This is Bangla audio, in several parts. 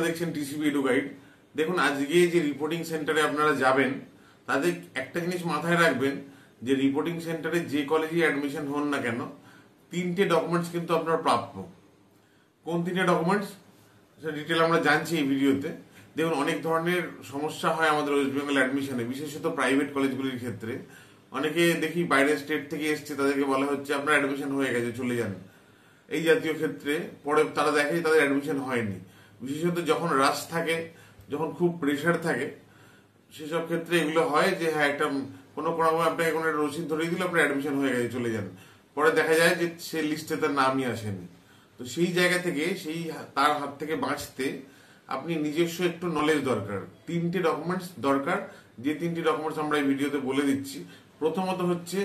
দেখছেন টিসিবি এডু গাইড। দেখুন, আজকে যে রিপোর্টিং সেন্টারে আপনারা যাবেন তাদের একটা জিনিস মাথায় রাখবেন যে রিপোর্টিং সেন্টারে যে কলেজে অ্যাডমিশন হন না কেন, তিনটে ডকুমেন্টস কিন্তু আপনার প্রাপ্য। কোন তিনটে ডকুমেন্টস সেটা ডিটেল আমরা জানছি এই ভিডিওতে। দেখুন, অনেক ধরনের সমস্যা হয় আমাদের ওয়েস্ট বেঙ্গল অ্যাডমিশনে, বিশেষত প্রাইভেট কলেজগুলির ক্ষেত্রে। অনেকে দেখি বাইরের স্টেট থেকে এসছে, তাদেরকে বলা হচ্ছে আপনার অ্যাডমিশন হয়ে গেছে, চলে যান। এই জাতীয় ক্ষেত্রে পরে তারা দেখে তাদের অ্যাডমিশন হয়নি। বিশেষত যখন রাশ থাকে, যখন খুব প্রেশার থাকে, সেসব ক্ষেত্রে এগুলো হয় যে হ্যাঁ একটা কোনো ক্রমে আপনাকে কোনো একটা রসিদ ধরিয়ে দিলে আপনার অ্যাডমিশন হয়ে গেছে, চলে যান। পরে দেখা যায় যে সে লিস্টে তার নামই আসেনি। তো সেই জায়গা থেকে তার হাত থেকে বাঁচতে আপনি নিজস্ব একটু নলেজ দরকার। তিনটে ডকুমেন্টস দরকার, যে তিনটি ডকুমেন্টস আমরা এই ভিডিওতে বলে দিচ্ছি। প্রথমত হচ্ছে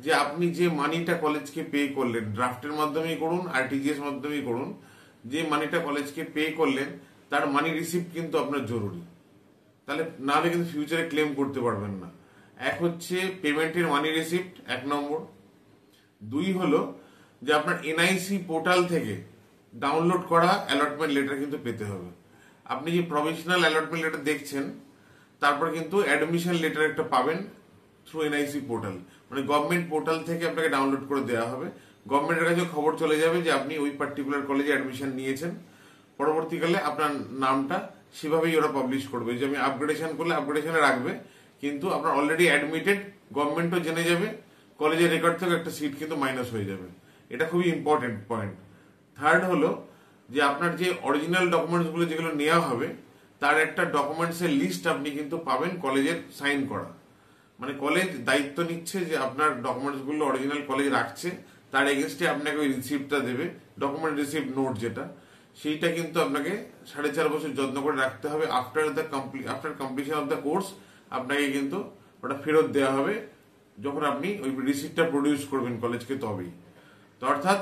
যে আপনি যে মানিটা কলেজকে পে করলেন, ড্রাফটের মাধ্যমেই করুন, আরটিজিএস মাধ্যমেই করুন, যে মানিটা কলেজকে পে করলেন তার মানি রিসিপ্ট কিন্তু আপনার জরুরি। তাহলে নাহলে কিন্তু ফিউচারে ক্লেম করতে পারবেন না। এক হচ্ছে পেমেন্টের মানি রিসিপ্ট, 1 নম্বর। 2 হলো যে আপনার এনআইসি পোর্টাল থেকে ডাউনলোড করা অ্যালটমেন্ট লেটার কিন্তু পেতে হবে। আপনি যে প্রভিশনাল অ্যালটমেন্ট লেটার দেখছেন, তারপর কিন্তু অ্যাডমিশন লেটার একটা পাবেন থ্রু এনআইসি পোর্টাল, মানে গভর্নমেন্ট পোর্টাল থেকে আপনাকে ডাউনলোড করে দেওয়া হবে। গভর্নমেন্টের কাছে খবর চলে যাবে যে আপনি ওই পার্টিকুলার কলেজে অ্যাডমিশন নিয়েছেন। পরবর্তীকালে আপনার নামটা সেভাবেই ওরা পাবলিশ করবে, যে আমি আপগ্রেডেশন করলে আপগ্রেডেশনে রাখবে, কিন্তু আপনার অলরেডি অ্যাডমিটেড, গভর্নমেন্টও জেনে যাবে, কলেজের রেকর্ড থেকে একটা সিট কিন্তু মাইনাস হয়ে যাবে। এটা খুবই ইম্পর্টেন্ট পয়েন্ট। থার্ড হলো যে আপনার যে অরিজিনাল ডকুমেন্টসগুলো যেগুলো নেওয়া হবে, তার একটা ডকুমেন্টসের লিস্ট আপনি কিন্তু পাবেন কলেজের সাইন করা। মানে কলেজ দায়িত্ব নিচ্ছে যে আপনার ডকুমেন্টসগুলো অরিজিনাল কলেজ রাখছে, তার এগেনস্টে আপনাকে ওই রিসিপ্টটা দেবে, ডকুমেন্ট রিসিপ্ট নোট যেটা, সেইটা কিন্তু আপনাকে 4.5 বছর যত্ন করে রাখতে হবে। After completion of the course আপনাকে কিন্তু ওটা ফেরত দেওয়া হবে যখন আপনি ওই রিসিপ্টটা প্রডিউস করবেন কলেজকে, তবেই। তো অর্থাৎ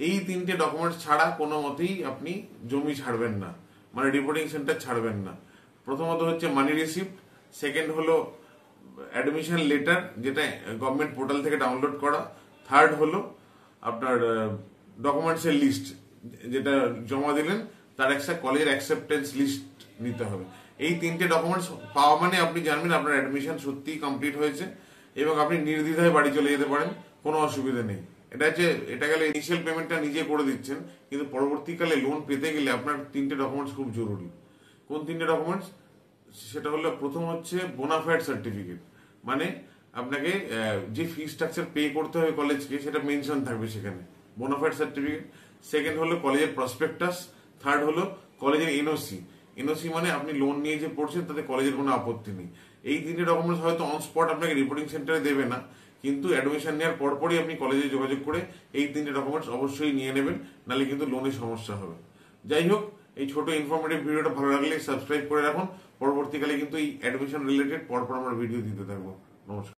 এই তিনটে ডকুমেন্টস ছাড়া কোনো মতেই আপনি জমি ছাড়বেন না, মানে রিপোর্টিং সেন্টার ছাড়বেন না। প্রথমত হচ্ছে মানি রিসিপ্ট, সেকেন্ড হলো অ্যাডমিশন লেটার যেটা গভর্নমেন্ট পোর্টাল থেকে ডাউনলোড করা, থার্ড হলো আপনার ডকুমেন্টসের লিস্ট যেটা জমা দিলেন, তার একটা কলেজের অ্যাকসেপ্টেন্স লিস্ট নিতে হবে। এই তিনটে ডকুমেন্টস পাওয়া মানে আপনি জানবেন আপনার অ্যাডমিশন সত্যিই কমপ্লিট হয়েছে এবং আপনি নির্দ্বিধায় বাড়ি চলে যেতে পারেন, কোনো অসুবিধা নেই। এটা গেলে ইনিশিয়াল পেমেন্টটা নিজে করে দিচ্ছেন, কিন্তু পরবর্তীকালে লোন পেতে গেলে আপনার তিনটে ডকুমেন্টস খুব জরুরি। কোন তিনটে ডকুমেন্টস? সেটা হলো, প্রথম হচ্ছে বোনাফাইড সার্টিফিকেট, মানে আপনাকে যে ফি স্ট্রাকচার পে করতে হবে কলেজকে সেটা মেনশন থাকবে সেখানে, বোনাফাইড সার্টিফিকেট। সেকেন্ড হলো কলেজের প্রসপেক্টাস। থার্ড হলো কলেজের এনওসি। এনওসি মানে আপনি লোন নিয়ে যে পড়ছেন তাতে কলেজের কোনো আপত্তি নেই। এই তিনটে ডকুমেন্টস হয়তো অন স্পট আপনাকে রিপোর্টিং সেন্টারে দেবে না, কিন্তু অ্যাডমিশন নেওয়ার পরপরই আপনি কলেজে যোগাযোগ করে এই তিনটে ডকুমেন্টস অবশ্যই নিয়ে নেবেন, নাহলে কিন্তু লোনের সমস্যা হবে। যাই হোক, এই ছোট ইনফরমেটিভ ভিডিওটা ভালো লাগলে সাবস্ক্রাইব করে রাখুন। পরবর্তীকালে কিন্তু এই অ্যাডমিশন রিলেটেড পরপর আমরা ভিডিও দিতে থাকবো। নমস্কার।